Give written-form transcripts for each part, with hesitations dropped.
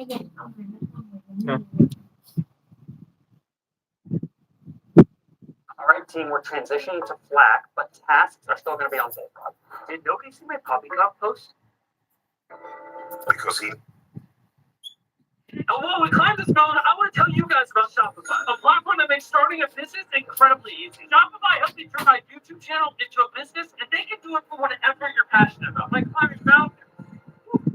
All right, team, we're transitioning to Slack, but tasks are still going to be on Bullfrog. Did nobody see my Poppy Dog post? Because he... Oh, well, we climbed this mountain. I want to tell you guys about Shopify, a platform that makes starting a business incredibly easy. Shopify helps you turn my YouTube channel into a business, and they can do it for whatever you're passionate about, like climbing mountains.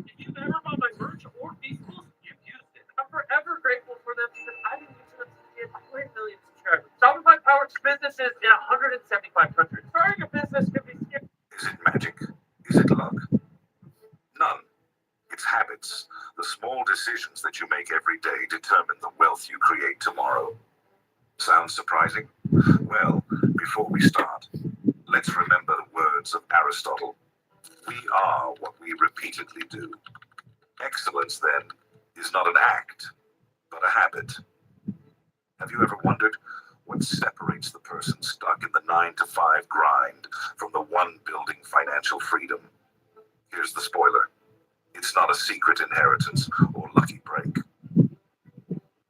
If you've ever bought my merch or vehicles, you've used it. I'm forever grateful for them because I've been using them since I hit 1 million subscribers. Shopify powers businesses in 175 countries. Starting a business can be scary. Is it magic? Is it luck? None. It's habits. The small decisions that you make every day determine the wealth you create tomorrow. Sounds surprising? Well, before we start, let's remember the words of Aristotle. We are what we repeatedly do. Excellence, then, is not an act, but a habit. Have you ever wondered what separates the person stuck in the 9-to-5 grind from the one building financial freedom? Here's the spoiler. It's not a secret inheritance or lucky break.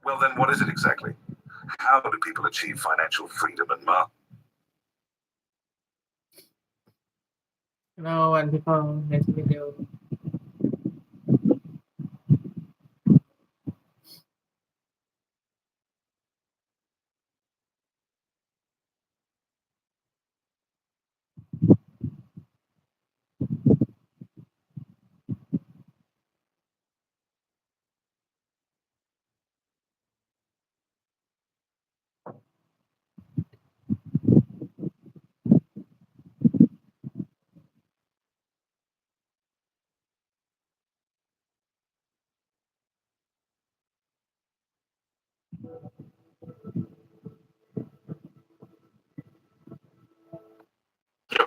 Well, then what is it exactly? How do people achieve financial freedom and Hello, and people, next video.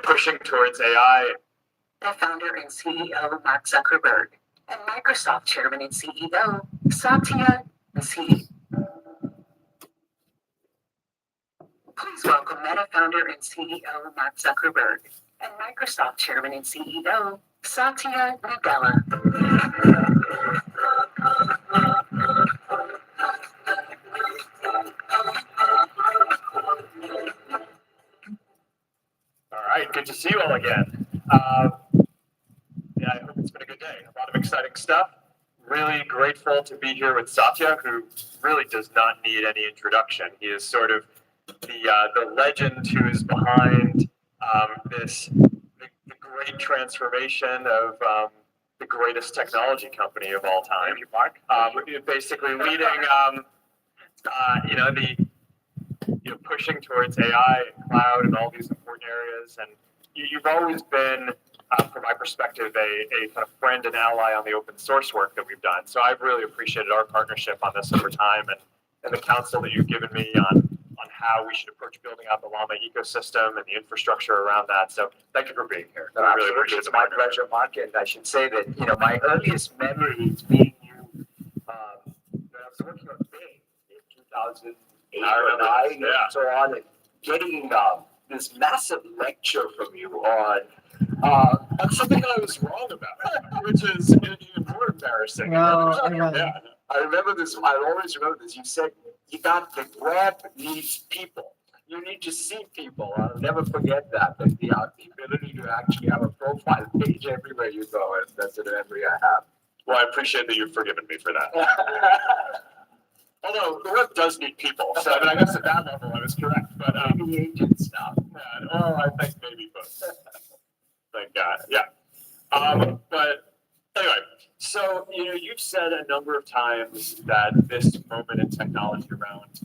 Pushing towards AI. The founder and CEO, Mark Zuckerberg, and Microsoft Chairman and CEO, Satya Nasi. Please welcome Meta founder and CEO, Mark Zuckerberg, and Microsoft Chairman and CEO, Satya Nadella. All right, good to see you all again. Yeah, I hope it's been a good day. A lot of exciting stuff. Really grateful to be here with Satya, who really does not need any introduction. He is sort of the legend who is behind the great transformation of the greatest technology company of all time. Thank you, Mark. Basically leading, pushing towards AI and cloud and all these important areas. And you've always been, from my perspective, a kind of friend and ally on the open source work that we've done. So I've really appreciated our partnership on this over time and the counsel that you've given me on how we should approach building out the Llama ecosystem and the infrastructure around that. So thank you for being here. No, really appreciate it. It's my pleasure, Mark. And I should say that, my earliest memories being you, when I was working on Bing in 2008 or 9 and so on, and getting this massive lecture from you on something I was wrong about, which is even more embarrassing. Yeah. I remember this. I always remember this. You said the web needs people. You need to see people. I'll never forget that. The ability to actually have a profile page everywhere you go, and that's an memory I have. Well, I appreciate that you've forgiven me for that. Although the web does need people, so I guess at that level I was correct. But the agent stuff. I think maybe both. Thank God. Yeah. But anyway, so you've said a number of times that this moment in technology around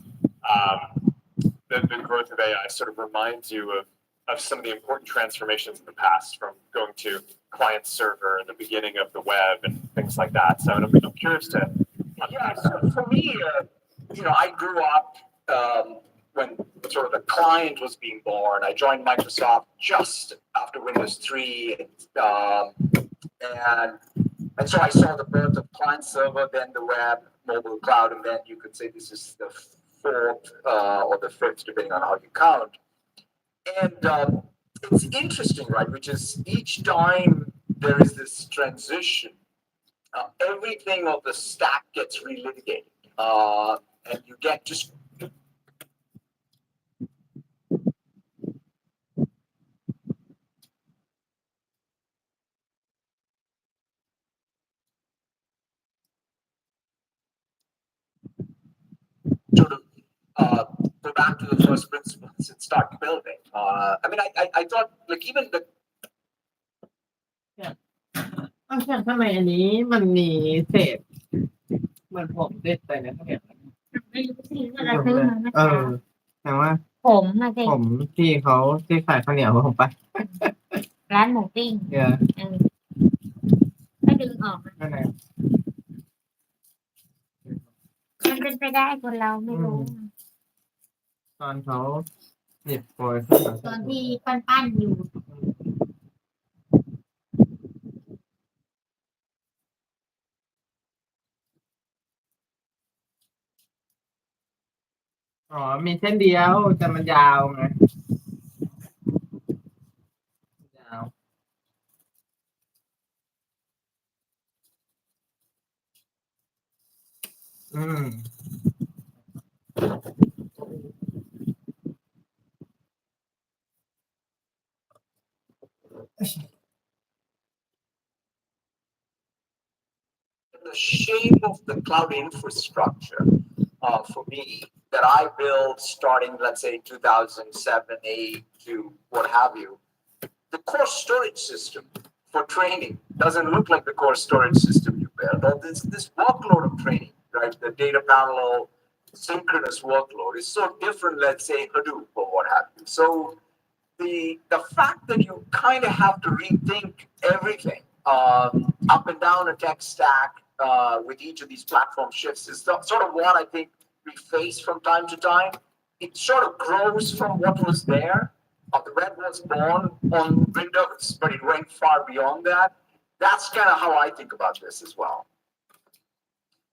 the growth of AI sort of reminds you of some of the important transformations of the past, from going to client server and the beginning of the web and things like that. So I'm curious to. Yeah. So for me, I grew up when sort of the client was being born. I joined Microsoft just after Windows 3, and so I saw the birth of client server, then the web, mobile cloud, and then you could say this is the fourth or the fifth, depending on how you count. And it's interesting, right? Which is each time there is this transition, everything of the stack gets relitigated, and you get just sort of go back to the first principles and start building. I mean, I thought like even the อ้าวทำไมอันนี้มันมีเศษเหมือนผมเด็ดไปนะเขาเห็น ไม่รู้สิว่าเราซื้อมาเมื่อ เอ เช้า อแต่ว่า ผมมาสิ ผมที่เขาที่ขายข้าวเหนียวผมไป ร้านหมูปิ้ง เดี๋ยว เออก็ดึงออกมา นั่นไง มันเป็นไปได้คนเราไม่รู้ ตอนเขาหยิบโปรยขึ้นมา ตอนที่ปั้นอยู่ อ๋อมีเส้นเดียวแต่มันยาวไงยาวอืม the shape of the cloud infrastructure for me that I built starting, let's say, 2007, 8 to what have you. The core storage system for training doesn't look like the core storage system you built. Or this workload of training, right? The data parallel synchronous workload is so different, let's say, Hadoop or what have you. So the fact that you kind of have to rethink everything up and down a tech stack with each of these platform shifts is sort of what I think we face from time to time. It sort of grows from what was there. The red was born on Windows, but it went far beyond that. That's kind of how I think about this as well.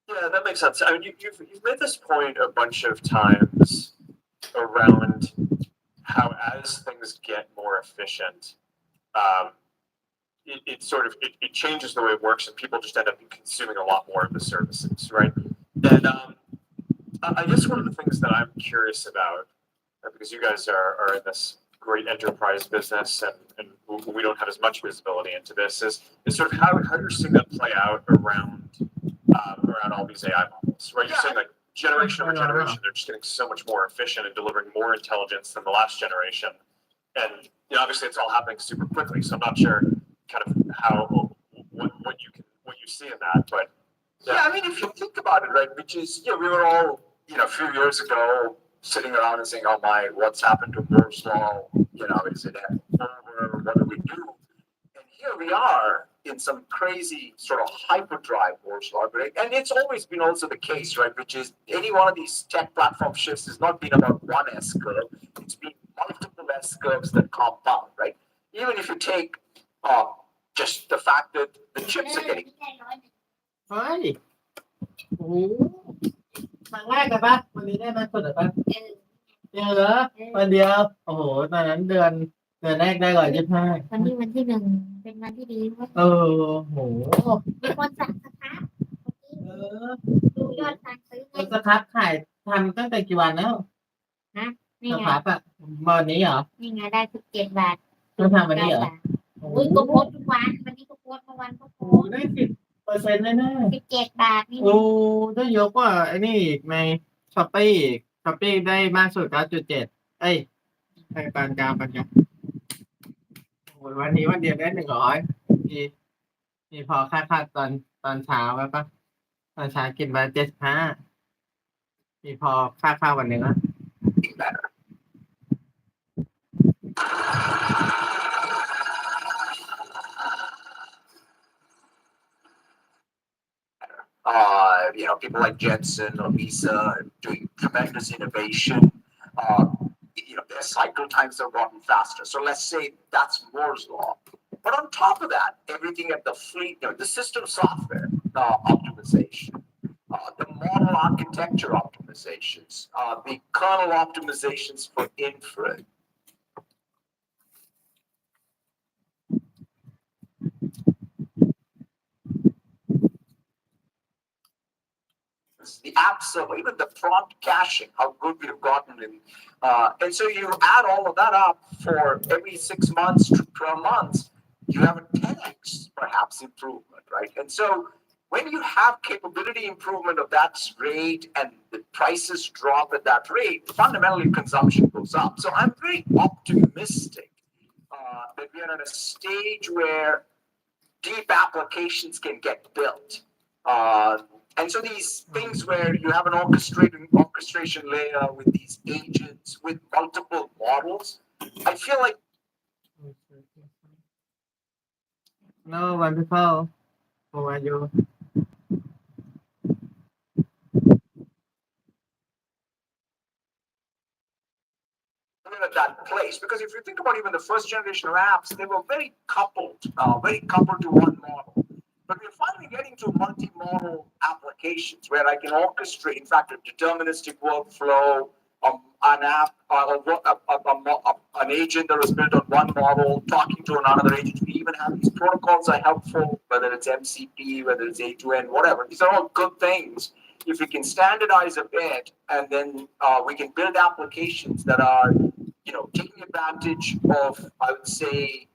Yeah, that makes sense. I mean, you've made this point a bunch of times around how as things get more efficient, it sort of it changes the way it works, and people just end up consuming a lot more of the services, right? And I guess one of the things that I'm curious about, because you guys are in this great enterprise business, and we don't have as much visibility into this, is sort of how you're seeing that play out around all these AI models, right? You're saying like generation over generation, they're just getting so much more efficient and delivering more intelligence than the last generation, and obviously it's all happening super quickly. So I'm not sure kind of what you see in that, but yeah, I mean, if you think about it, right, which is we were all a few years ago sitting around and saying, oh my, what's happened to Moore's law? Is it over? What do we do? And here we are in some crazy sort of hyperdrive Moore's law, right? And it's always been also the case, right? Which is any one of these tech platform shifts has not been about one S curve. It's been multiple S curves that compound, right? Even if you take just the fact that the chips are getting เฮ้ยโอ้โหครั้งแรกกันปะวันนี้ได้มาสุดหรือปะเจอเหรอวันเดียวโอ้โหตอนนั้นเดือนแรกได้125วันนี้วันที่ 1เป็นวันที่ดีเว้ย โห มีคนสั่งสครับ เออ ดูยอดการซื้อเล แล้ว ย สครับขายทำตั้งแต่กี่วันแล้ว นี่ ส ไง ครับอะวันนี้เหรอ นี่ไงได้17 บาท ต้องทำวันนี้เหรอ อุ้ยก็โพสต์ทุกวันวันนี้ก็โพสต์เมื่อวันก็โพ โอ้ สต์ ได้10%แน่ 17 บาทนี่ ๆโอ้ได้เยอะกว่าไอ้นี่อีกในช้อปปี้ได้มากสุด9.7เอ้ยในปานกลางโอ้ยวันนี้วันเดียวได้100มีพอค่าตอนเช้าไว้ปะตอนเช้ากินไป75มีพอค่าข้าววันหนึ่งอะ better. People like Jensen or Lisa are doing tremendous innovation. Their cycle times have gotten faster. So let's say that's Moore's law. But on top of that, everything at the fleet, the system software optimization, the model architecture optimizations, the kernel optimizations for inference. the app server, even the prompt caching, how good we have gotten in. And so you add all of that up for every 6 months to 12 months, you have a 10x perhaps improvement, right? And so when you have capability improvement of that rate and the prices drop at that rate, fundamentally consumption goes up. So I'm very optimistic that we are at a stage where deep applications can get built. And so these things where you have an orchestration layer with these agents with multiple models, I feel like No wonderful. How are you? we're at that place. Because if you think about even the first generation of apps, they were very coupled to one model. But we're finally getting to multi-model applications where I can orchestrate, in fact, a deterministic workflow, an app, an agent that was built on one model, talking to another agent. We even have these protocols are helpful, whether it's MCP, whether it's A2N, whatever. These are all good things. If we can standardize a bit, and then we can build applications that are, taking advantage of, I would say,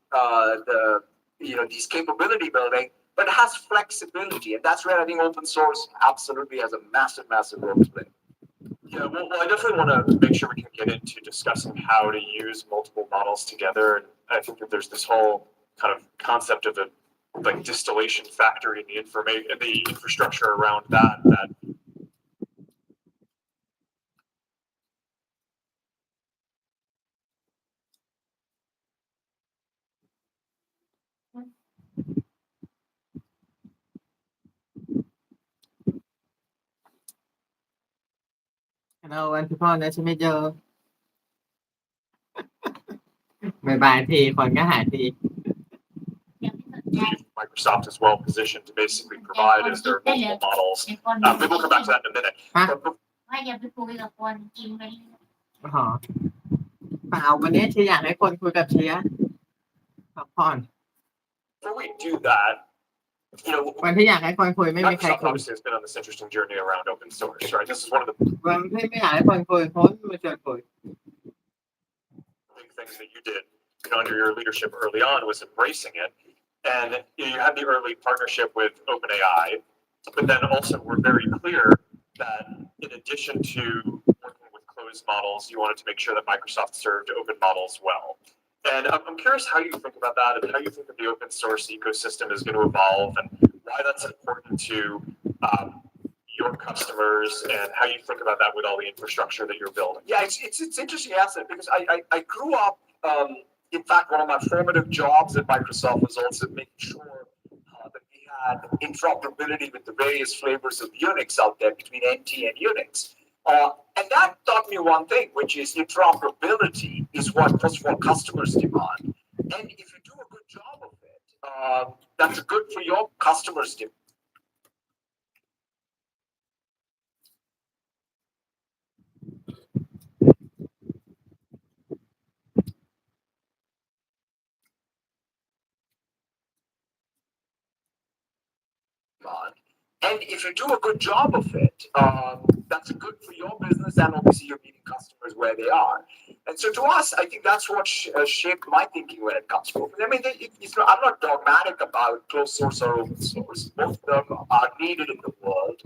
these capability building, but it has flexibility, and that's where I think open source absolutely has a massive role to play. Yeah, well, I definitely want to make sure we can get into discussing how to use multiple models together. And I think that there's this whole kind of concept of a like distillation factory in the infrastructure around that. Hello wonderful. Nice to meet you. บายทีคนก็หายที Microsoft is well positioned to basically provide as their multiple models. Maybe we'll come back to that in a minute. ว่าอย่าไปคุยกับคนกินไป อ๋อเปล่าวันนี้เชียร์อยากให้คนคุยกับเชียร์พักผ่อน Before we do that, วันที่อยากให้คนคุยไม่มีใคร Microsoft คุย obviously has been on this interesting journey around open source, right? This is one of the วันที่ไม่อยากให้คนคุยคนไม่ชวนคุย big things that you did under your leadership early on was embracing it. And you had the early partnership with OpenAI, but then also we're very clear that in addition to working with closed models, you wanted to make sure that Microsoft served open models well. And I'm curious how you think about that and how you think that the open source ecosystem is going to evolve and why that's important to your customers and how you think about that with all the infrastructure that you're building. Yeah, it's interesting asset because I grew up. In fact, one of my formative jobs at Microsoft was also making sure that we had interoperability with the various flavors of Unix out there between NT and Unix. And that taught me one thing, which is interoperability is what, first of all, customers demand. And if you do a good job of it, that's good for your customers' demand. And if you do a good job of it, that's good for your business, and obviously you're meeting customers where they are. And so to us, I think that's what shaped my thinking when it comes to open. I mean, I'm not dogmatic about closed source or open source. Both of them are needed in the world.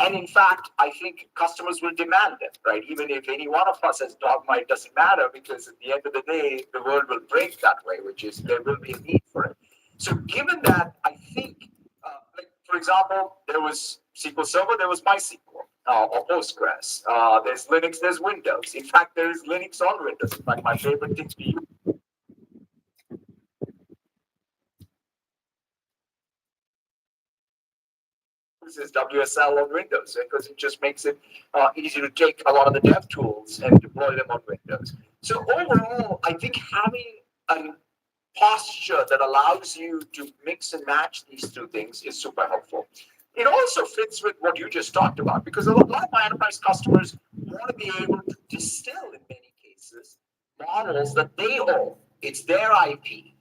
And in fact, I think customers will demand it, right? Even if any one of us has dogma, it doesn't matter because at the end of the day, the world will break that way, which is there will be a need for it. So given that, I think, for example, there was SQL Server, there was MySQL or Postgres. There's Linux, there's Windows. In fact, there is Linux on Windows. In fact, my favorite thing to use is WSL on Windows because it just makes it easy to take a lot of the dev tools and deploy them on Windows. So overall, I think having a posture that allows you to mix and match these two things is super helpful. It also fits with what you just talked about because a lot of my enterprise customers want to be able to distill in many cases models that they own. It's their IP.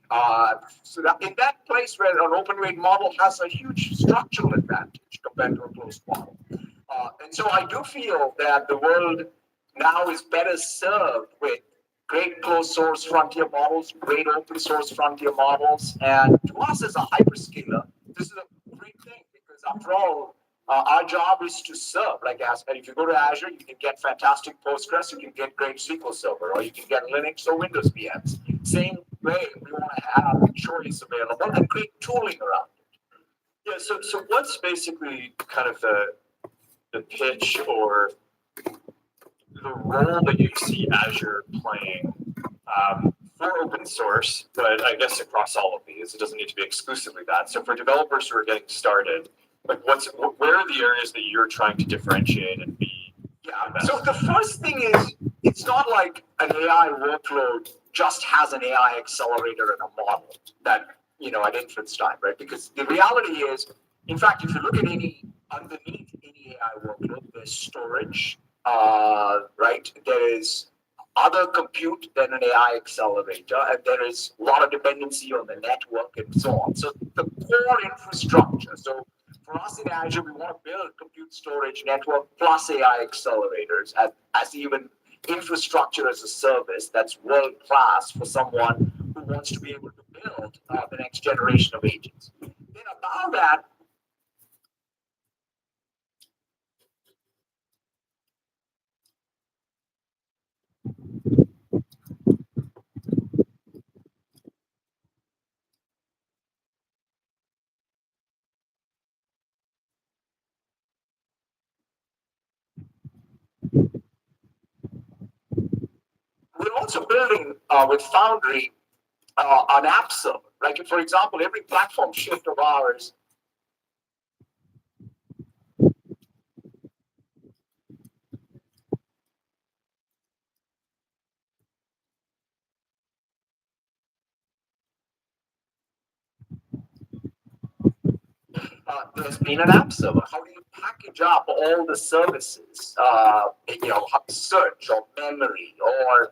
So that in that place where an open weight model has a huge structural advantage compared to a closed model. And so I do feel that the world now is better served with great closed source frontier models, great open source frontier models. And to us as a hyperscaler, this is a great thing because after all, our job is to serve. Like and if you go to Azure, you can get fantastic Postgres, you can get great SQL Server, or you can get Linux or Windows VMs. Same way, we want to have choice available and great tooling around it. Yeah, so what's basically kind of the pitch or the role that you see Azure playing for open source, but I guess across all of these, it doesn't need to be exclusively that. So for developers who are getting started, like where are the areas that you're trying to differentiate and be? Yeah. So the first thing is, it's not like an AI workload just has an AI accelerator and a model that, at inference time, right? Because the reality is, in fact, if you look at underneath any AI workload, there's storage, right? There is other compute than an AI accelerator, and there is a lot of dependency on the network and so on. So the core infrastructure. So for us in Azure, we want to build compute storage network plus AI accelerators as even infrastructure as a service that's world class for someone who wants to be able to build the next generation of agents. Then above that, we're also building with Foundry an app server. Like, for example, every platform shift of ours there's been an app server. How do you package up all the services, search or memory or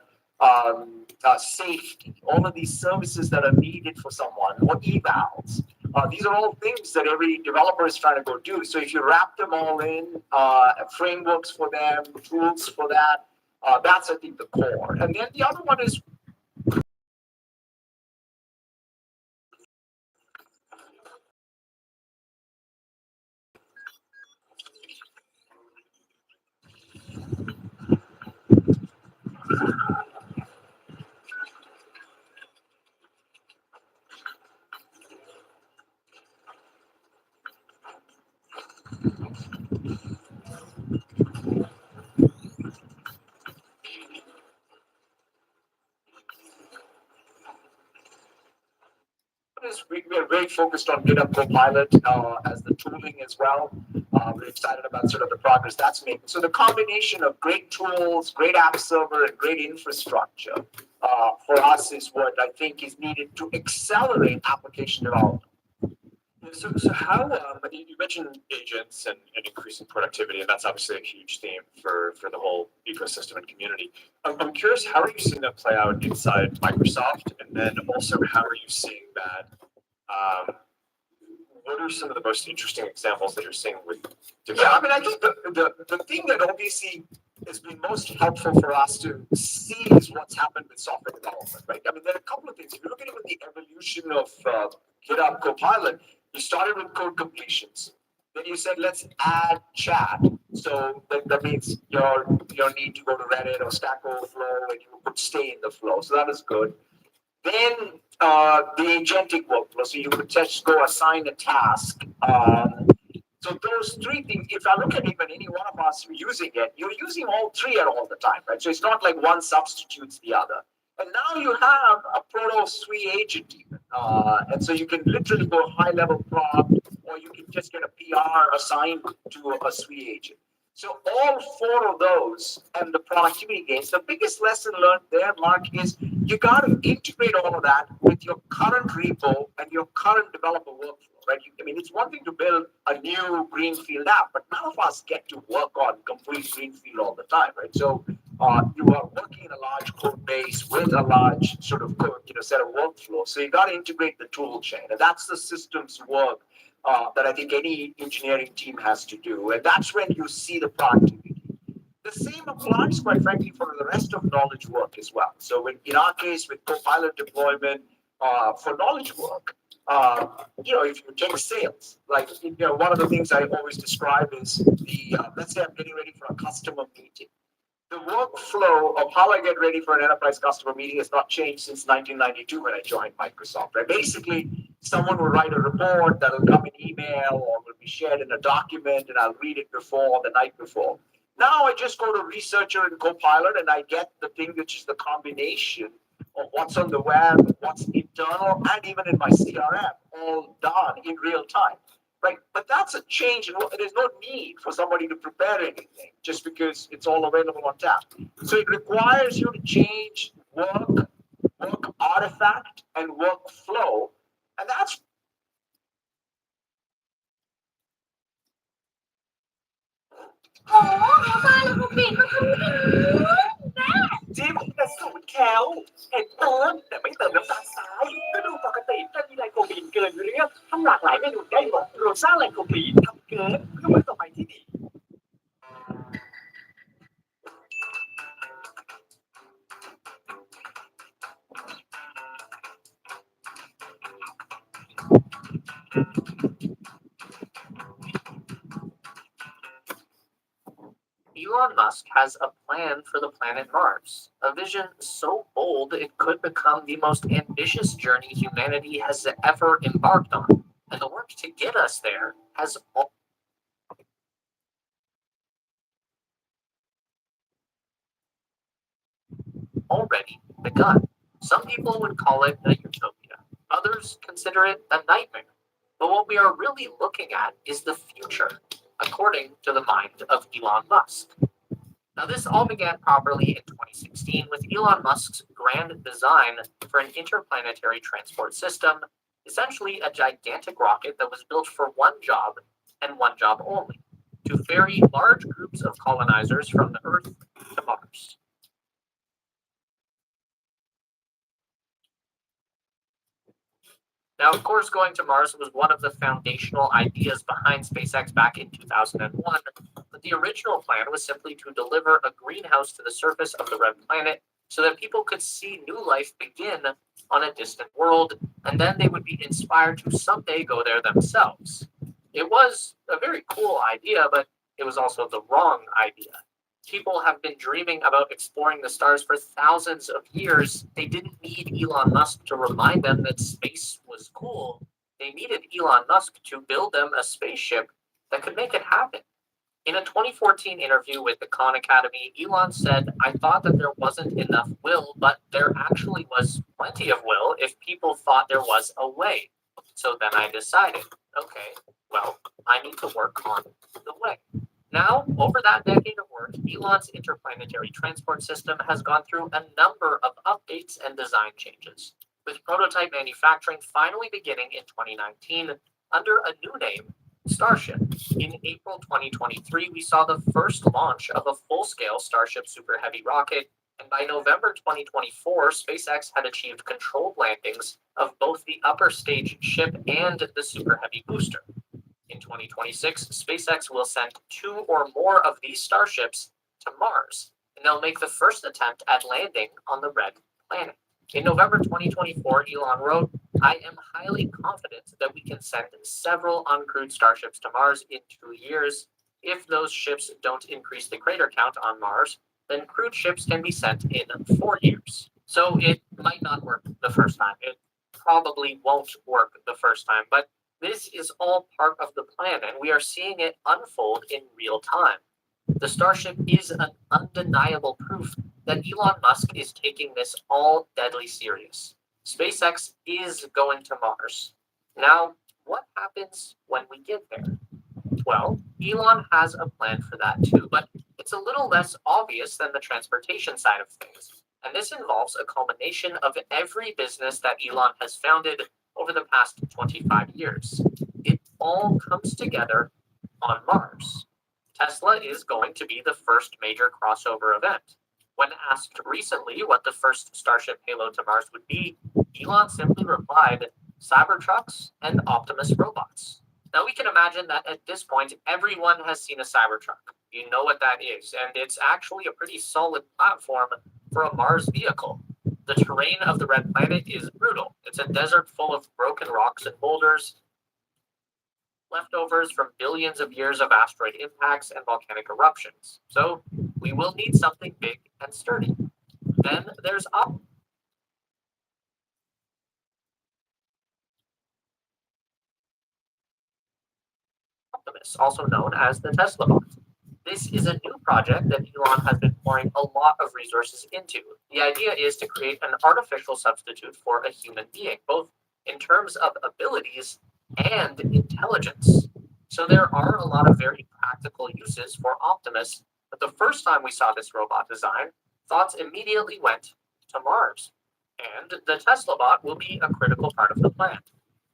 safety, all of these services that are needed for someone, or evals. These are all things that every developer is trying to go do. So if you wrap them all in, frameworks for them, tools for that, that's, I think, the core. And then the other one is we're very focused on GitHub Copilot as the tooling as well. We're excited about sort of the progress that's making. So the combination of great tools, great app server, and great infrastructure for us is what I think is needed to accelerate application development. So how you mentioned agents and increasing productivity, and that's obviously a huge theme for the whole ecosystem and community. I'm curious, how are you seeing that play out inside Microsoft, and then also how are you seeing that? What are some of the most interesting examples that you're seeing with development? Yeah, I think the thing that obviously has been most helpful for us to see is what's happened with software development, right? I mean, there are a couple of things. If you look at it with the evolution of GitHub Copilot, you started with code completions. Then you said, let's add chat. So that means your need to go to Reddit or Stack Overflow, and you could stay in the flow. So that is good. Then the agentic workflow, so you could just go assign a task. So those three things, if I look at even any one of us using it, you're using all three at all the time, right? So it's not like one substitutes the other. And now you have a proto SWE agent even. And so you can literally go high-level prompt, or you can just get a PR assigned to a SWE agent. So all four of those and the productivity gains, the biggest lesson learned there, Mark, is you got to integrate all of that with your current repo and your current developer workflow, right? I mean, it's one thing to build a new greenfield app, but none of us get to work on complete greenfield all the time, right? So you are working in a large code base with a large sort of set of workflows. So you got to integrate the tool chain, and that's the systems work that I think any engineering team has to do. And that's when you see the productivity. The same applies, quite frankly, for the rest of knowledge work as well. So in our case, with Copilot deployment for knowledge work, if you take sales, like, one of the things I always describe is let's say I'm getting ready for a customer meeting. The workflow of how I get ready for an enterprise customer meeting has not changed since 1992 when I joined Microsoft. Right? Basically, someone will write a report that will come in email or will be shared in a document, and I'll read it the night before. Now I just go to Researcher and Copilot, and I get the thing which is the combination of what's on the web, what's internal, and even in my CRM, all done in real time. Right? But that's a change, and there's no need for somebody to prepare anything just because it's all available on tap. So it requires you to change work artifact, and workflow, and that'sจิ้มแต่สูตรแคลเห็ดเติมแต่ไม่เติมน้ำตาลทรายก็ดูปกติแต่มีไลโคปีนเกินเรื่องทำหลากหลายเมนูได้หมดรวมสร้างไลโคปีนทำเกินเพื่อมื้อต่อไปที่ดี Elon Musk has a plan for the planet Mars, a vision so bold it could become the most ambitious journey humanity has ever embarked on, and the work to get us there has already begun. Some people would call it a utopia, others consider it a nightmare. But what we are really looking at is the future, according to the mind of Elon Musk. Now, this all began properly in 2016 with Elon Musk's grand design for an interplanetary transport system, essentially a gigantic rocket that was built for one job and one job only, to ferry large groups of colonizers from the Earth to Mars. Now, of course, going to Mars was one of the foundational ideas behind SpaceX back in 2001, but the original plan was simply to deliver a greenhouse to the surface of the red planet so that people could see new life begin on a distant world, and then they would be inspired to someday go there themselves. It was a very cool idea, but it was also the wrong idea. People have been dreaming about exploring the stars for thousands of years. They didn't need Elon Musk to remind them that space was cool. They needed Elon Musk to build them a spaceship that could make it happen. In a 2014 interview with the Khan Academy, Elon said, "I thought that there wasn't enough will, but there actually was plenty of will if people thought there was a way. So then I decided, okay, well, I need to work on the way." Now, over that decade of work, Elon's interplanetary transport system has gone through a number of updates and design changes, with prototype manufacturing finally beginning in 2019 under a new name, Starship. In April 2023, we saw the first launch of a full-scale Starship Super Heavy rocket, and by November 2024, SpaceX had achieved controlled landings of both the upper stage ship and the Super Heavy booster. In 2026, SpaceX will send 2 or more of these starships to Mars, and they'll make the first attempt at landing on the red planet. In November 2024, Elon wrote, "I am highly confident that we can send several uncrewed starships to Mars in 2 years. If those ships don't increase the crater count on Mars, then crewed ships can be sent in 4 years." So it might not work the first time. It probably won't work the first time, but this is all part of the plan, and we are seeing it unfold in real time. The Starship is an undeniable proof that Elon Musk is taking this all deadly serious. SpaceX is going to Mars. Now, what happens when we get there? Well, Elon has a plan for that too, but it's a little less obvious than the transportation side of things. And this involves a culmination of every business that Elon has founded over the past 25 years. It all comes together on Mars. Tesla is going to be the first major crossover event. When asked recently what the first Starship payload to Mars would be, Elon simply replied, "Cybertrucks and Optimus robots." Now we can imagine that at this point, everyone has seen a Cybertruck. You know what that is, and it's actually a pretty solid platform for a Mars vehicle. The terrain of the red planet is brutal. It's a desert full of broken rocks and boulders, leftovers from billions of years of asteroid impacts and volcanic eruptions. So we will need something big and sturdy. Then there's Optimus, also known as the Tesla bot. This is a new project that Elon has been pouring a lot of resources into. The idea is to create an artificial substitute for a human being, both in terms of abilities and intelligence. So there are a lot of very practical uses for Optimus, but the first time we saw this robot design, thoughts immediately went to Mars. And the Tesla bot will be a critical part of the plan.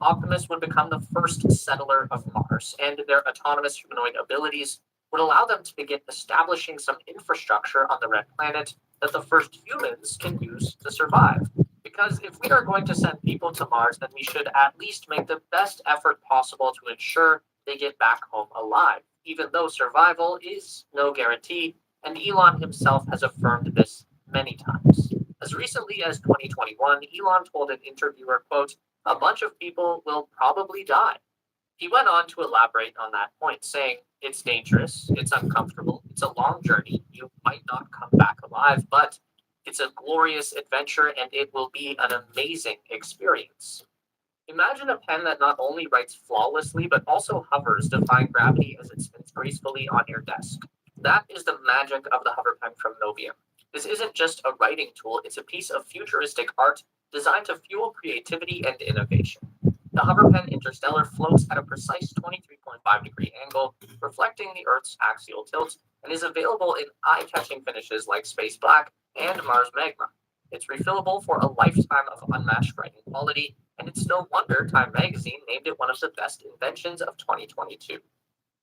Optimus would become the first settler of Mars, and their autonomous humanoid abilities would allow them to begin establishing some infrastructure on the red planet that the first humans can use to survive. Because if we are going to send people to Mars, then we should at least make the best effort possible to ensure they get back home alive, even though survival is no guarantee, and Elon himself has affirmed this many times. As recently as 2021, Elon told an interviewer, quote, "A bunch of people will probably die." He went on to elaborate on that point, saying, "It's dangerous, it's uncomfortable, it's a long journey, you might not come back alive, but it's a glorious adventure and it will be an amazing experience." Imagine a pen that not only writes flawlessly, but also hovers, defying gravity as it spins gracefully on your desk. That is the magic of the hover pen from Novium. This isn't just a writing tool, it's a piece of futuristic art designed to fuel creativity and innovation. The HoverPen Interstellar floats at a precise 23.5-degree angle, reflecting the Earth's axial tilt, and is available in eye-catching finishes like Space Black and Mars Magma. It's refillable for a lifetime of unmatched writing quality, and it's no wonder Time magazine named it one of the best inventions of 2022.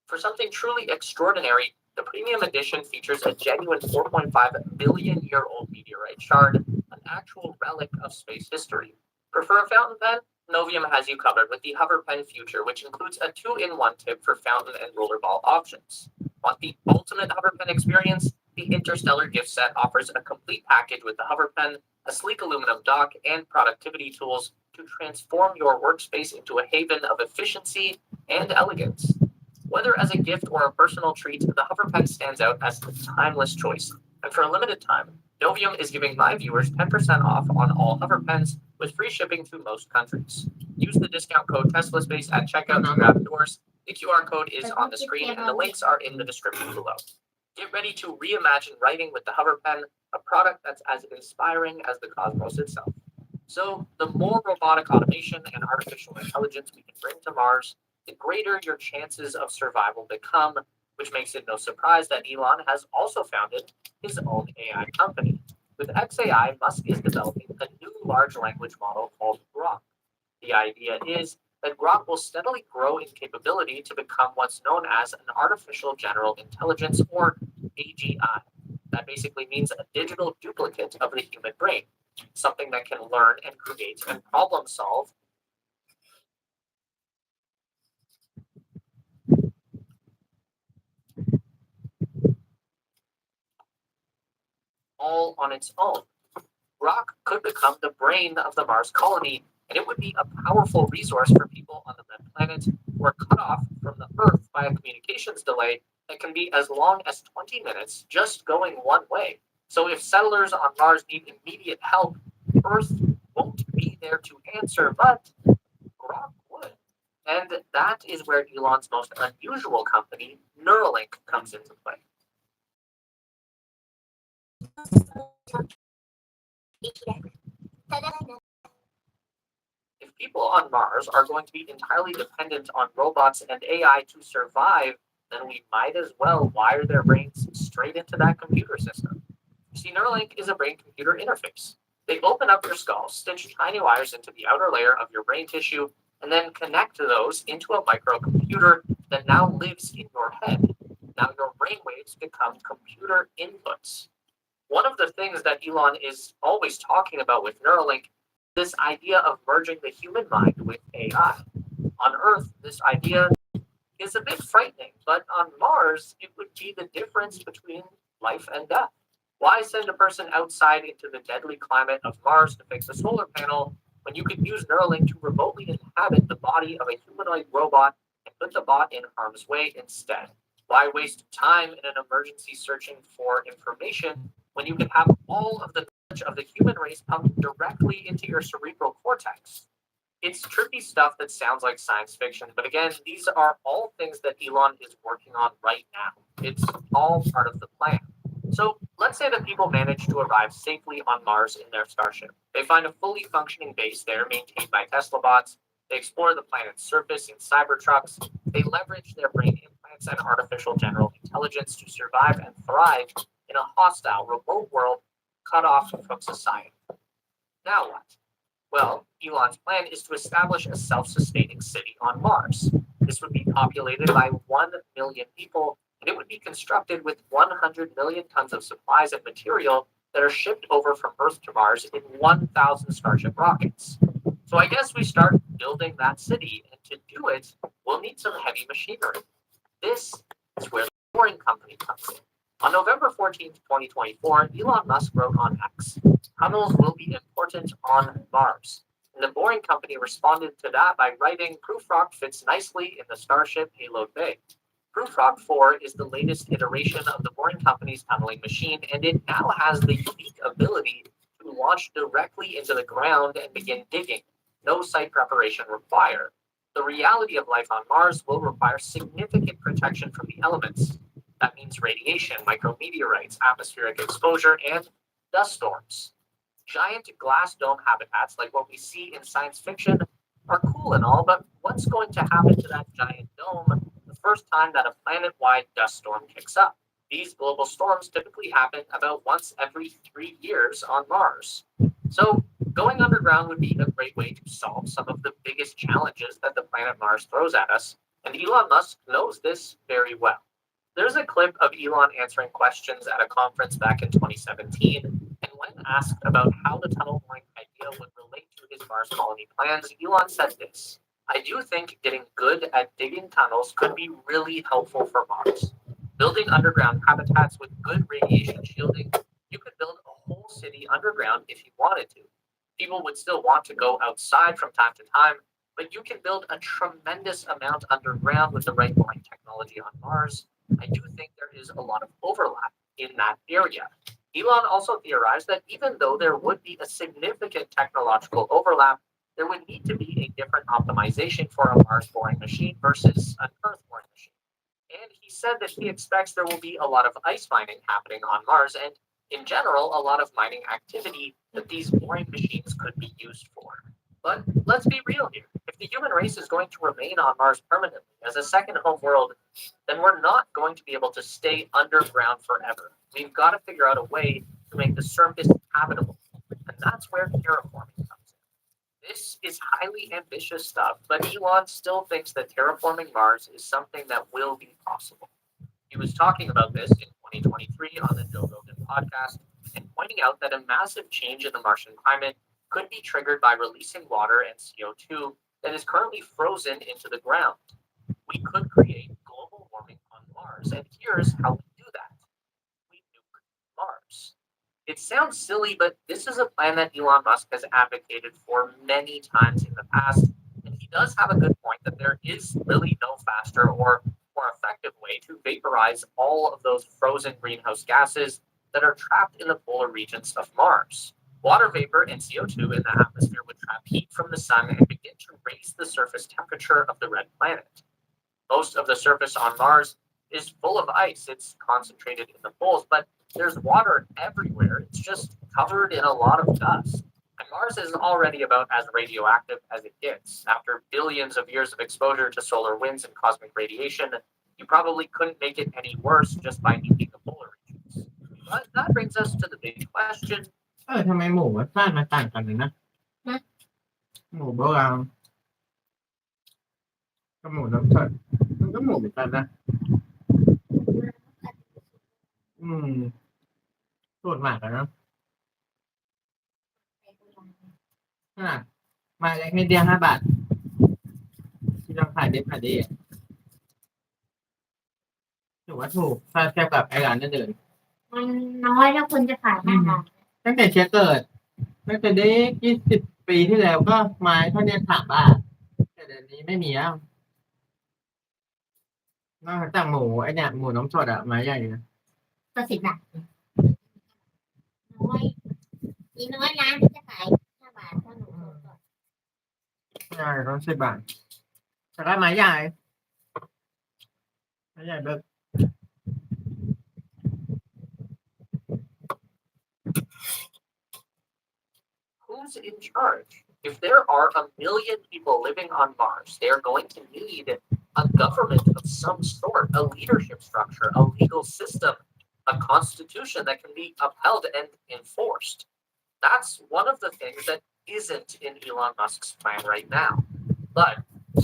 For something truly extraordinary, the premium edition features a genuine 4.5 billion-year-old meteorite shard, an actual relic of space history. Prefer a fountain pen? Novium has you covered with the HoverPen Future, which includes a 2-in-1 tip for fountain and rollerball options. Want the ultimate HoverPen experience? The Interstellar gift set offers a complete package with the HoverPen, a sleek aluminum dock, and productivity tools to transform your workspace into a haven of efficiency and elegance. Whether as a gift or a personal treat, the HoverPen stands out as the timeless choice. And for a limited time, Novium is giving my viewers 10% off on all HoverPens with free shipping to most countries. Use the discount code TeslaSpace at checkout to grab yours. The QR code is on the screen and the links are in the description below. Get ready to reimagine writing with the HoverPen, a product that's as inspiring as the cosmos itself. So, the more robotic automation and artificial intelligence we can bring to Mars, the greater your chances of survival become, which makes it no surprise that Elon has also founded his own AI company. With XAI, Musk is developing a new large language model called Grok. The idea is that Grok will steadily grow in capability to become what's known as an artificial general intelligence, or AGI. That basically means a digital duplicate of the human brain, something that can learn and create and problem solve all on its own. Grok could become the brain of the Mars colony, and it would be a powerful resource for people on the red planet who are cut off from the Earth by a communications delay that can be as long as 20 minutes just going one way. So if settlers on Mars need immediate help, Earth won't be there to answer, but Grok would. And that is where Elon's most unusual company, Neuralink, comes into play. If people on Mars are going to be entirely dependent on robots and AI to survive, then we might as well wire their brains straight into that computer system. You see, Neuralink is a brain-computer interface. They open up your skull, stitch tiny wires into the outer layer of your brain tissue, and then connect those into a microcomputer that now lives in your head. Now your brainwaves become computer inputs. One of the things that Elon is always talking about with Neuralink, this idea of merging the human mind with AI. On Earth, this idea is a bit frightening, but on Mars, it would be the difference between life and death. Why send a person outside into the deadly climate of Mars to fix a solar panel when you could use Neuralink to remotely inhabit the body of a humanoid robot and put the bot in harm's way instead? Why waste time in an emergency searching for information when you can have all of the knowledge of the human race pumped directly into your cerebral cortex? It's trippy stuff that sounds like science fiction, but again, these are all things that Elon is working on right now. It's all part of the plan. So let's say that people manage to arrive safely on Mars in their Starship. They find a fully functioning base there maintained by Tesla bots. They explore the planet's surface in Cybertrucks. They leverage their brain implants and artificial general intelligence to survive and thrive in a hostile, remote world cut off from society. Now what? Well, Elon's plan is to establish a self-sustaining city on Mars. This would be populated by 1 million people, and it would be constructed with 100 million tons of supplies and material that are shipped over from Earth to Mars in 1,000 Starship rockets. So I guess we start building that city, and to do it, we'll need some heavy machinery. This is where the Boring Company comes in. On November 14, 2024, Elon Musk wrote on X, "Tunnels will be important on Mars." And the Boring Company responded to that by writing, "Proof-Rock fits nicely in the Starship payload bay." Proof-Rock 4 is the latest iteration of the Boring Company's tunneling machine, and it now has the unique ability to launch directly into the ground and begin digging. No site preparation required. The reality of life on Mars will require significant protection from the elements. That means radiation, micrometeorites, atmospheric exposure, and dust storms. Giant glass dome habitats like what we see in science fiction are cool and all, but what's going to happen to that giant dome the first time that a planet-wide dust storm kicks up? These global storms typically happen about once every 3 years on Mars. So going underground would be a great way to solve some of the biggest challenges that the planet Mars throws at us, and Elon Musk knows this very well. There's a clip of Elon answering questions at a conference back in 2017, and when asked about how the tunnel boring idea would relate to his Mars colony plans, Elon said this: "I do think getting good at digging tunnels could be really helpful for Mars. Building underground habitats with good radiation shielding, you could build a whole city underground if you wanted to. People would still want to go outside from time to time, but you can build a tremendous amount underground with the right boring technology on Mars. I do think there is a lot of overlap in that area." Elon also theorized that even though there would be a significant technological overlap, there would need to be a different optimization for a Mars boring machine versus an Earth boring machine. And he said that he expects there will be a lot of ice mining happening on Mars, and in general, a lot of mining activity that these boring machines could be used for. But let's be real here. If the human race is going to remain on Mars permanently as a second home world, then we're not going to be able to stay underground forever. We've got to figure out a way to make the surface habitable. And that's where terraforming comes in. This is highly ambitious stuff, but Elon still thinks that terraforming Mars is something that will be possible. He was talking about this in 2023 on the Joe Rogan podcast and pointing out that a massive change in the Martian climate could be triggered by releasing water and CO2 that is currently frozen into the ground. We could create global warming on Mars, and here's how we do that. We nuke Mars. It sounds silly, but this is a plan that Elon Musk has advocated for many times in the past, and he does have a good point that there is really no faster or more effective way to vaporize all of those frozen greenhouse gases that are trapped in the polar regions of Mars. Water vapor and CO2 in the atmosphere would trap heat from the sun and begin to raise the surface temperature of the red planet. Most of the surface on Mars is full of ice. It's concentrated in the poles, but there's water everywhere. It's just covered in a lot of dust. And Mars is already about as radioactive as it gets. After billions of years of exposure to solar winds and cosmic radiation, you probably couldn't make it any worse just by nuking the polar regions. But that brings us to the big question. ทำไมหมูรสชาติมันต่างกันเลยนะหมูโบราณกับหมูน้ำสดมันก็หมูเหมือนกันนะสูตรหมักอะเนาะมาเล็กนิดเดียว5 บาทที่เราขายได้ อว่าถูกถ้าเทียบกับไอ้ร้านอื่น มันน้อยแล้วคนจะขายหน้าร้าน ตั้งแต่เชียร์เกิดตั้งแต่เด็ก20 ปีที่แล้วก็ไม้เท่านี้3 บาทแต่เดี๋ยวนี้ไม่มีแล้วนอกจากหมูไอ้เนี่ยหมูน้ำสดอะไม้ใหญ่นะ ก็10 บาทน้อยมีน้อยร้านที่จะขาย5 บาทถ้าหนูสด ใช่ต้อง10 บาทแต่ได้ไม้ใหญ่ไม้ใหญ่เบิก Who's in charge? If there are a million people living on Mars, they are going to need a government of some sort, a leadership structure, a legal system, a constitution that can be upheld and enforced. That's one of the things that isn't in Elon Musk's plan right now. But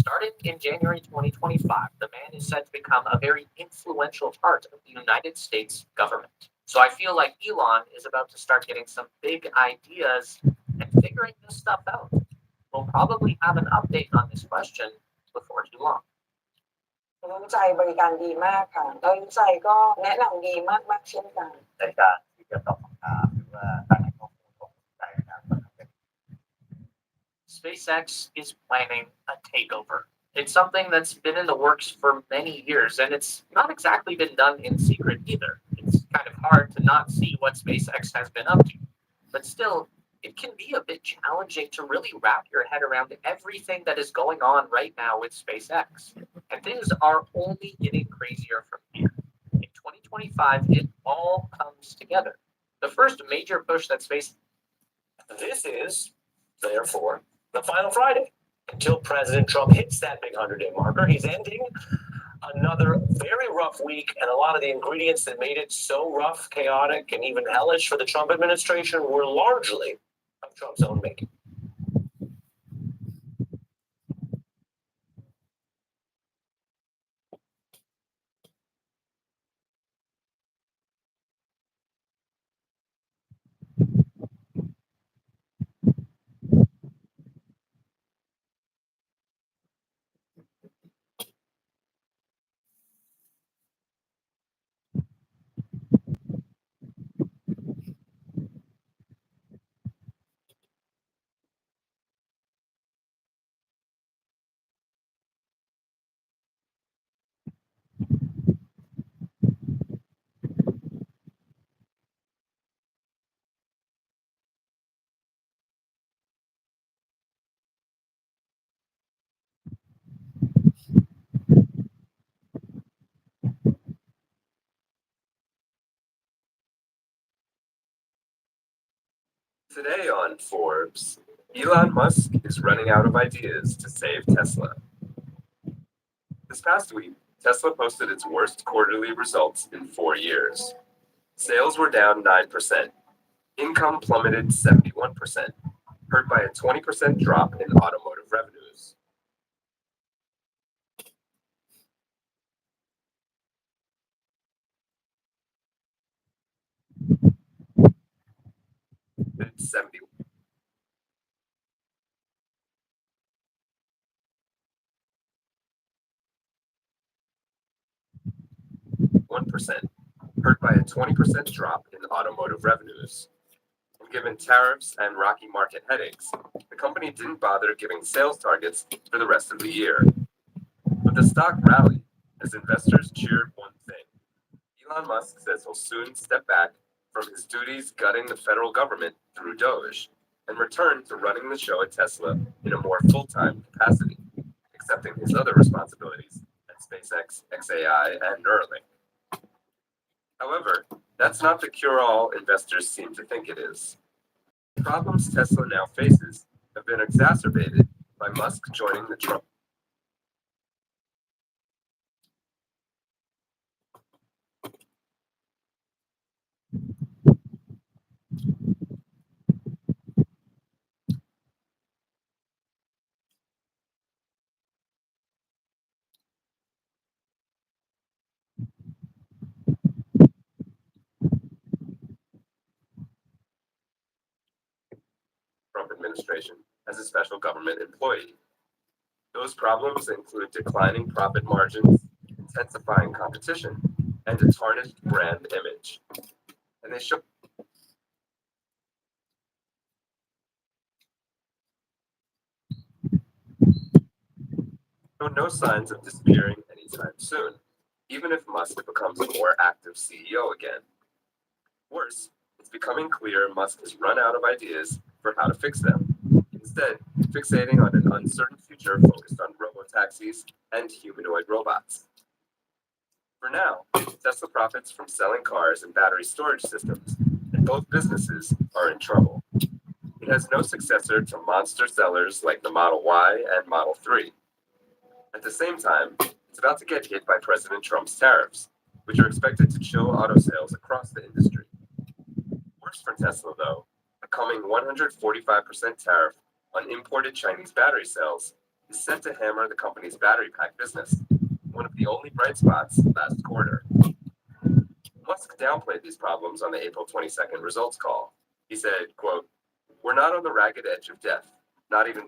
starting in January 2025, the man is set to become a very influential part of the United States government. So I feel like Elon is about to start getting some big ideas and figuring this stuff out. We'll probably have an update on this question before too long. น้ำใจบริการดีมากค่ะแล้วน้ำใจก็แนะนำดีมากๆเช่นกัน ในการที่จะตอบคำถามหรือว่าตั้งข้อมูลของใจนะครับ SpaceX is planning a takeover. It's something that's been in the works for many years, and it's not exactly been done in secret either. It's kind of hard to not see what SpaceX has been up to. But still, it can be a bit challenging to really wrap your head around everything that is going on right now with SpaceX. And things are only getting crazier from here. In 2025, it all comes together. The first major push that This is, therefore, the final Friday. Until President Trump hits that big 100-day marker, he's ending another very rough week, and a lot of the ingredients that made it so rough, chaotic, and even hellish for the Trump administration were largely of Trump's own making. Today on Forbes, Elon Musk is running out of ideas to save Tesla. This past week, Tesla posted its worst quarterly results in 4 years. Sales were down 9%. Income plummeted 71%, hurt by a 20% drop in automotive revenues. It's 70. %, hurt by a 20% drop in automotive revenues. And given tariffs and rocky market headaches, the company didn't bother giving sales targets for the rest of the year. But the stock rallied as investors cheered one thing. Elon Musk says he'll soon step back from his duties gutting the federal government through Doge and return to running the show at Tesla in a more full-time capacity, accepting his other responsibilities at SpaceX, XAI, and Neuralink. However, that's not the cure-all investors seem to think it is. The problems Tesla now faces have been exacerbated by Musk joining the Trump. Trump administration as a special government employee. Those problems include declining profit margins, intensifying competition, and a tarnished brand image. And they show no signs of disappearing anytime soon, even if Musk becomes a more active CEO again. Worse, it's becoming clear Musk has run out of ideas for how to fix them, instead fixating on an uncertain future focused on robotaxis and humanoid robots. For now, Tesla profits from selling cars and battery storage systems, and both businesses are in trouble. It has no successor to monster sellers like the Model Y and Model 3. At the same time, it's about to get hit by President Trump's tariffs, which are expected to chill auto sales across the industry. Worse for Tesla, though, a coming 145% tariff on imported Chinese battery cells is set to hammer the company's battery pack business, one of the only bright spots last quarter. Musk downplayed these problems on the April 22nd results call. He said, quote, "We're not on the ragged edge of death, not even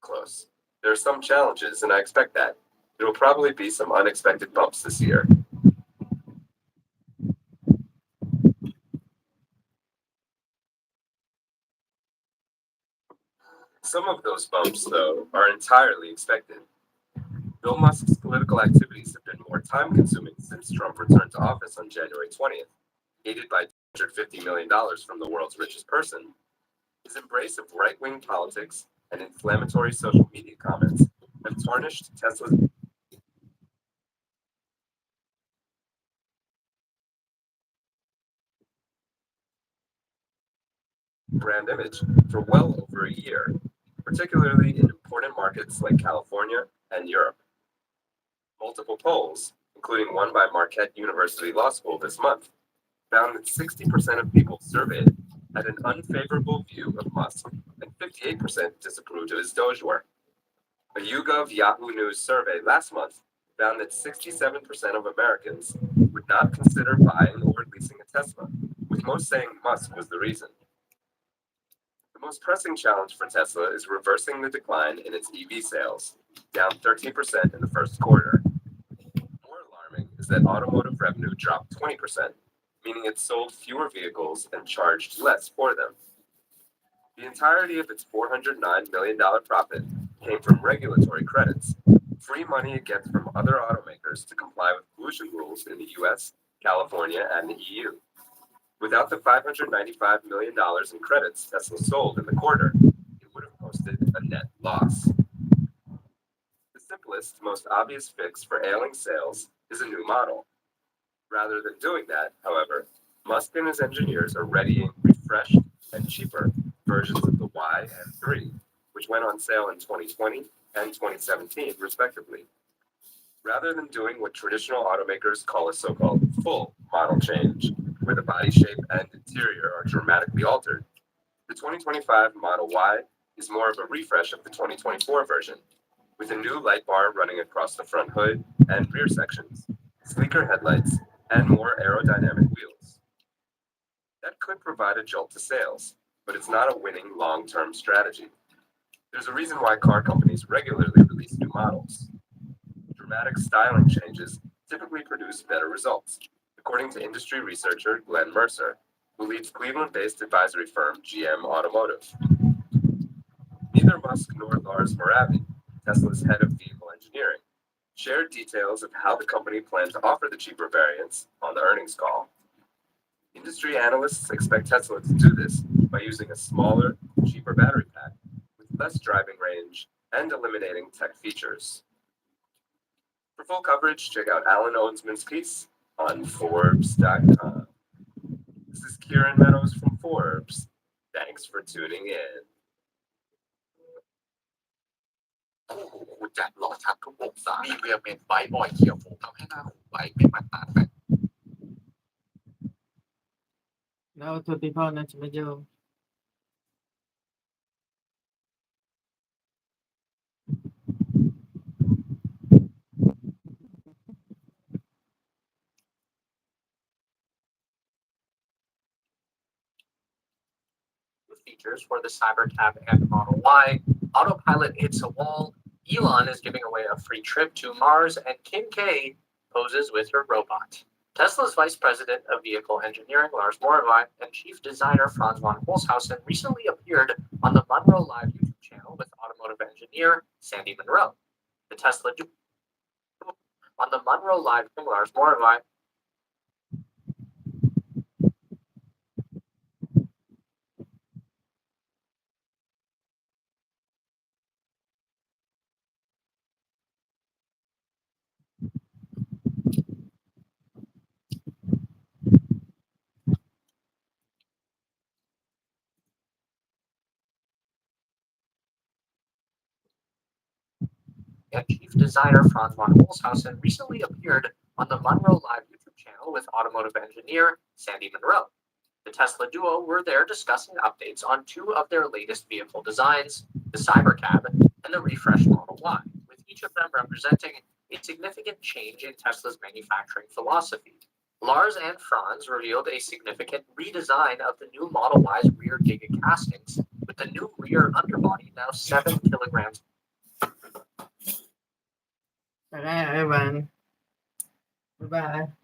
close. There are some challenges, and I expect that. There will probably be some unexpected bumps this year." Some of those bumps, though, are entirely expected. Bill Musk's political activities have been more time-consuming since Trump returned to office on January 20th, aided by $250 million from the world's richest person. His embrace of right-wing politics and inflammatory social media comments have tarnished Tesla's brand image for well over a year, particularly in important markets like California and Europe. Multiple polls, including one by Marquette University Law School this month, found that 60% of people surveyed had an unfavorable view of Musk, and 58% disapproved of his Doge work. A YouGov Yahoo News survey last month found that 67% of Americans would not consider buying or leasing a Tesla, with most saying Musk was the reason. The most pressing challenge for Tesla is reversing the decline in its EV sales, down 13% in the first quarter. More alarming is that automotive revenue dropped 20%, meaning it sold fewer vehicles and charged less for them. The entirety of its $409 million profit came from regulatory credits, free money it gets from other automakers to comply with pollution rules in the US, California, and the EU. Without the $595 million in credits Tesla sold in the quarter, it would have posted a net loss. The simplest, most obvious fix for ailing sales is a new model. Rather than doing that, however, Musk and his engineers are readying refreshed and cheaper versions of the Y and 3, which went on sale in 2020 and 2017, respectively. Rather than doing what traditional automakers call a so-called full model change, where the body shape and interior are dramatically altered, the 2025 Model Y is more of a refresh of the 2024 version, with a new light bar running across the front hood and rear sections, sleeker headlights, and more aerodynamic wheels. That could provide a jolt to sales, but it's not a winning long-term strategy. There's a reason why car companies regularly release new models. Dramatic styling changes typically produce better results, according to industry researcher Glenn Mercer, who leads Cleveland-based advisory firm GM Automotive. Neither Musk nor Lars Moravy, Tesla's head of vehicle engineering, shared details of how the company plans to offer the cheaper variants on the earnings call. Industry analysts expect Tesla to do this by using a smaller, cheaper battery pack with less driving range and eliminating tech features. For full coverage, check out Alan Owensman's piece on Forbes.com. This is Kieran Meadows from Forbes. Thanks for tuning in. คุณจัดหล่อชัดทุกองศามีเรียเมนไบออยเขียวผมทำให้หน้าผมใบไม่มันตาแตก แล้วทุกที่พ่อนั้นจะไม่เยอะ features for the Cybercab and Model Y. Autopilot hits a wall. Elon is giving away a free trip to Mars, and Kim K poses with her robot. Tesla's Vice President of Vehicle Engineering, Lars Moravai, and Chief Designer Franz von Holzhausen recently appeared on the Monroe Live YouTube channel with automotive engineer Sandy Monroe. The Tesla on the Monroe Live from Lars Moravai. And Chief Designer Franz von Holzhausen recently appeared on the Monroe Live YouTube channel with automotive engineer Sandy Monroe. The Tesla duo were there discussing updates on two of their latest vehicle designs, the Cybercab and the refreshed Model Y, with each of them representing a significant change in Tesla's manufacturing philosophy. Lars and Franz revealed a significant redesign of the new Model Y's rear giga castings, with the new rear underbody now 7 kilograms. ไปได้แล้วไอ้วันบ๊ายบาย